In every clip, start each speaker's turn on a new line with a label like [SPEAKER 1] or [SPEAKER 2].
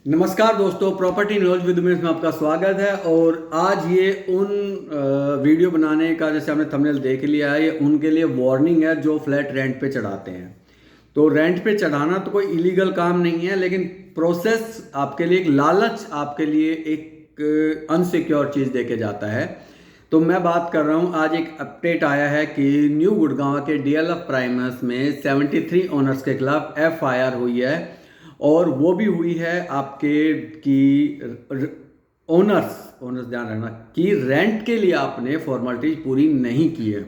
[SPEAKER 1] नमस्कार दोस्तों, property knowledge with Umesh में आपका स्वागत है। और आज ये उन वीडियो बनाने का, जैसे हमने थंबनेल देख लिया है, ये उनके लिए वार्निंग है जो फ्लैट रेंट पे चढ़ाते हैं। तो रेंट पे चढ़ाना तो कोई इलीगल काम नहीं है, लेकिन प्रोसेस आपके लिए एक लालच, आपके लिए एक अनसिक्योर चीज़ देके जाता है। तो मैं बात कर रहा हूँ, आज एक अपडेट आया है कि न्यू गुड़गांव के डीएलएफ प्राइमस में 73 ओनर्स के खिलाफ एफआईआर हुई है। और वो भी हुई है आपके की ओनर्स ध्यान रखना कि रेंट के लिए आपने फॉर्मेलिटीज पूरी नहीं की है।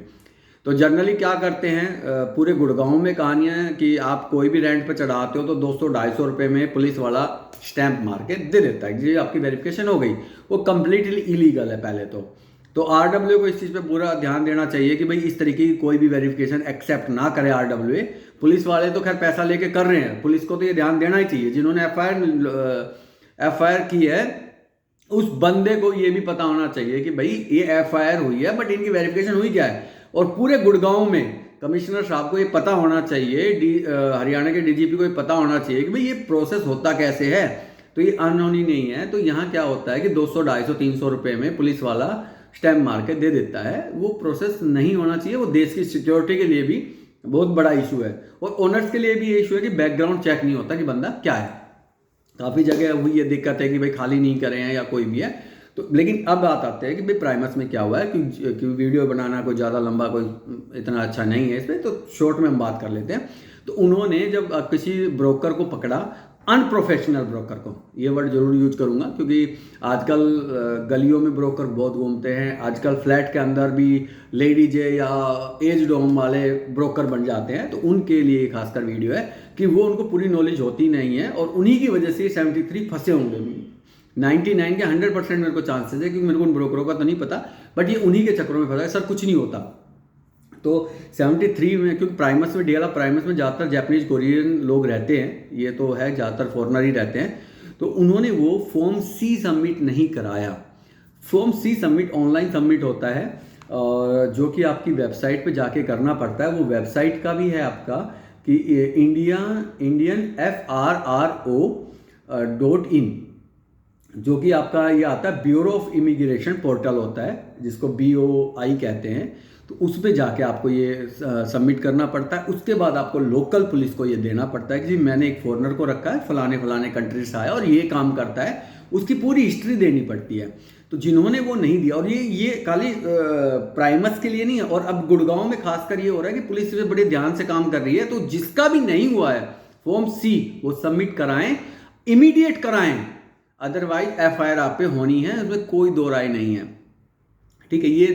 [SPEAKER 1] तो जनरली क्या करते हैं, पूरे गुड़गांव में कहानियाँ हैं कि आप कोई भी रेंट पे चढ़ाते हो तो 200-250 रुपये में पुलिस वाला स्टैंप मार के दे देता है जी आपकी वेरिफिकेशन हो गई। वो कंप्लीटली इलीगल है पहले तो आरडब्ल्यू को इस चीज़ पे पूरा ध्यान देना चाहिए कि भाई इस तरीके की कोई भी वेरिफिकेशन एक्सेप्ट ना करे आरडब्ल्यू। पुलिस वाले तो खैर पैसा लेके कर रहे हैं, पुलिस को तो ये ध्यान देना ही चाहिए। जिन्होंने एफआईआर की है उस बंदे को ये भी पता होना चाहिए कि भाई ये एफआईआर हुई है, बट इनकी वेरिफिकेशन हुई क्या है। और पूरे गुड़गांव में कमिश्नर साहब को ये पता होना चाहिए, हरियाणा के डीजीपी को ये पता होना चाहिए कि भाई ये प्रोसेस होता कैसे है। तो ये अनहोनी नहीं है। तो यहाँ क्या होता है कि 200, 250, 300 रुपये में पुलिस वाला स्टैम्प मार के दे देता है। वो प्रोसेस नहीं होना चाहिए। वो देश की सिक्योरिटी के लिए भी बहुत बड़ा इशू है, और ओनर्स के लिए भी ये इशू है कि बैकग्राउंड चेक नहीं होता कि बंदा क्या है। काफ़ी जगह हुई ये दिक्कत है कि भाई खाली नहीं करे हैं या कोई भी है। तो लेकिन अब बात आते हैं कि भाई प्राइमस में क्या हुआ है, कि वीडियो बनाना कोई ज़्यादा लंबा कोई इतना अच्छा नहीं है इसमें, तो शॉर्ट में हम बात कर लेते हैं। तो उन्होंने जब किसी ब्रोकर को पकड़ा, अनप्रोफेशनल ब्रोकर को, ये वर्ड जरूर यूज करूंगा क्योंकि आजकल गलियों में ब्रोकर बहुत घूमते हैं। आजकल फ्लैट के अंदर भी लेडीज या एज्ड होम वाले ब्रोकर बन जाते हैं। तो उनके लिए खासकर वीडियो है कि वो उनको पूरी नॉलेज होती नहीं है, और उन्हीं की वजह से 73 फंसे होंगे। 99 के 100% मेरे को चांसेस है, क्योंकि मेरे को उन ब्रोकरों का तो नहीं पता, बट ये उन्हीं के चक्रों में फंसा है। सर कुछ नहीं होता। तो 73 में, क्योंकि प्राइमस में डीएलएफ प्राइमस में ज़्यादातर जापानीज कोरियन लोग रहते हैं, ये तो है, ज़्यादातर फॉरनर ही रहते हैं। तो उन्होंने वो फॉर्म सी सबमिट नहीं कराया। Form C submit online submit होता है, और जो कि आपकी वेबसाइट पे जाके करना पड़ता है। वो वेबसाइट का भी है आपका कि इंडियन FRRO.in, जो कि आपका ये आता है ब्यूरो ऑफ इमिग्रेशन पोर्टल होता है, जिसको BOI कहते हैं। तो उस पर जाके आपको ये सबमिट करना पड़ता है। उसके बाद आपको लोकल पुलिस को ये देना पड़ता है कि जी मैंने एक फॉरनर को रखा है, फलाने फलाने कंट्री से आया और ये काम करता है, उसकी पूरी हिस्ट्री देनी पड़ती है। तो जिन्होंने वो नहीं दिया, और ये खाली प्राइमस के लिए नहीं है, और अब गुड़गांव में खासकर ये हो रहा है कि पुलिस इसे बड़े ध्यान से काम कर रही है। तो जिसका भी नहीं हुआ है फॉर्म सी, वो सबमिट कराएं, इमीडिएट कराएं, अदरवाइज एफआईआर आप पे होनी है, उसमें कोई दो राय नहीं है। ठीक है, ये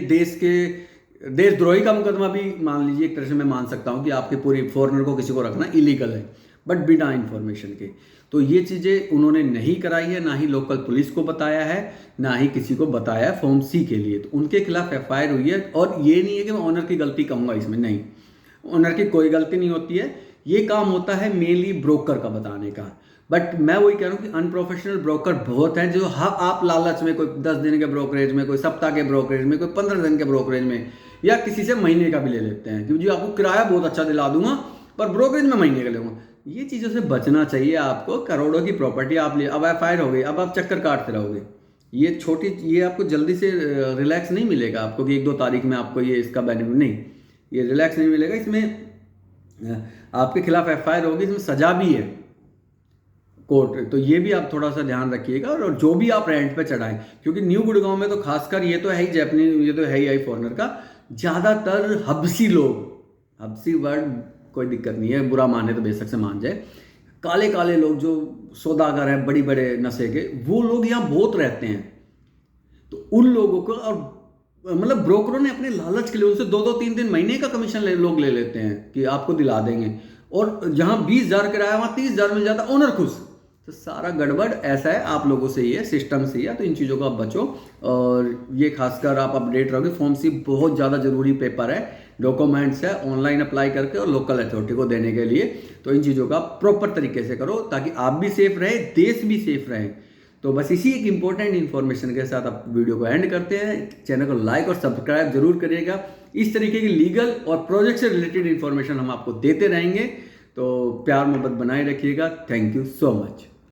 [SPEAKER 1] देशद्रोही का मुकदमा भी मान लीजिए, एक तरह से मैं मान सकता हूं कि आपके पूरी फॉरनर को किसी को रखना इलीगल है, बट बिना इंफॉर्मेशन के। तो ये चीज़ें उन्होंने नहीं कराई है, ना ही लोकल पुलिस को बताया है, ना ही किसी को बताया है फॉर्म सी के लिए। तो उनके खिलाफ एफआईआर हुई है। और ये नहीं है कि मैं ऑनर की गलती कहूँगा इसमें, नहीं, ऑनर की कोई गलती नहीं होती है। ये काम होता है मेनली ब्रोकर का बताने का। बट मैं वही कह रहा हूँ कि अनप्रोफेशनल ब्रोकर बहुत हैं, जो आप लालच में, कोई 10 दिन के ब्रोकरेज में, कोई सप्ताह के ब्रोकरेज में, कोई 15 दिन के ब्रोकरेज में, या किसी से महीने का भी ले लेते हैं कि जी आपको किराया बहुत अच्छा दिला दूंगा, पर ब्रोकरेज में महीने का लूंगा। ये चीज़ों से बचना चाहिए आपको। करोड़ों की प्रॉपर्टी आप ले, अब एफआईआर हो गई, अब आप चक्कर काटते रहोगे। ये आपको जल्दी से रिलैक्स नहीं मिलेगा आपको कि 1-2 तारीख में आपको ये इसका बेनिफिट नहीं, ये रिलैक्स नहीं मिलेगा। इसमें आपके खिलाफ एफआईआर होगी, इसमें सजा भी है कोर्ट। तो ये भी आप थोड़ा सा ध्यान रखिएगा। और जो भी आप रेंट पे चढ़ाएं, क्योंकि न्यू गुड़गांव में तो खासकर ये तो है ही जापानीज, ये तो है ही फॉरनर का, ज़्यादातर हबसी लोग, हबसी वर्ड कोई दिक्कत नहीं है, बुरा माने तो बेशक से मान जाए, काले काले लोग जो सौदागर हैं बड़ी बड़े नशे के, वो लोग यहाँ बहुत रहते हैं। तो उन लोगों को, और मतलब ब्रोकरों ने अपने लालच के लिए उनसे 2-2, 3-3 महीने का कमीशन लोग ले लेते हैं कि आपको दिला देंगे, और जहाँ 20,000 किराया वहाँ 30,000 मिल जाता, ओनर खुश। तो सारा गड़बड़ ऐसा है, आप लोगों से ही है, सिस्टम से ही है। तो इन चीज़ों को आप बचो, और ये खासकर आप अपडेट रहोगे। फॉर्म सी बहुत ज़्यादा जरूरी पेपर है, डॉक्यूमेंट्स है, ऑनलाइन अप्लाई करके और लोकल अथॉरिटी को देने के लिए। तो इन चीज़ों का प्रॉपर तरीके से करो, ताकि आप भी सेफ रहे, देश भी सेफ रहे। तो बस इसी एक इंपॉर्टेंट इन्फॉर्मेशन के साथ आप वीडियो को एंड करते हैं। चैनल को लाइक और सब्सक्राइब जरूर करिएगा। इस तरीके की लीगल और प्रोजेक्ट से रिलेटेड इन्फॉर्मेशन हम आपको देते रहेंगे। तो प्यार मोहब्बत बनाए रखिएगा। Thank you so much.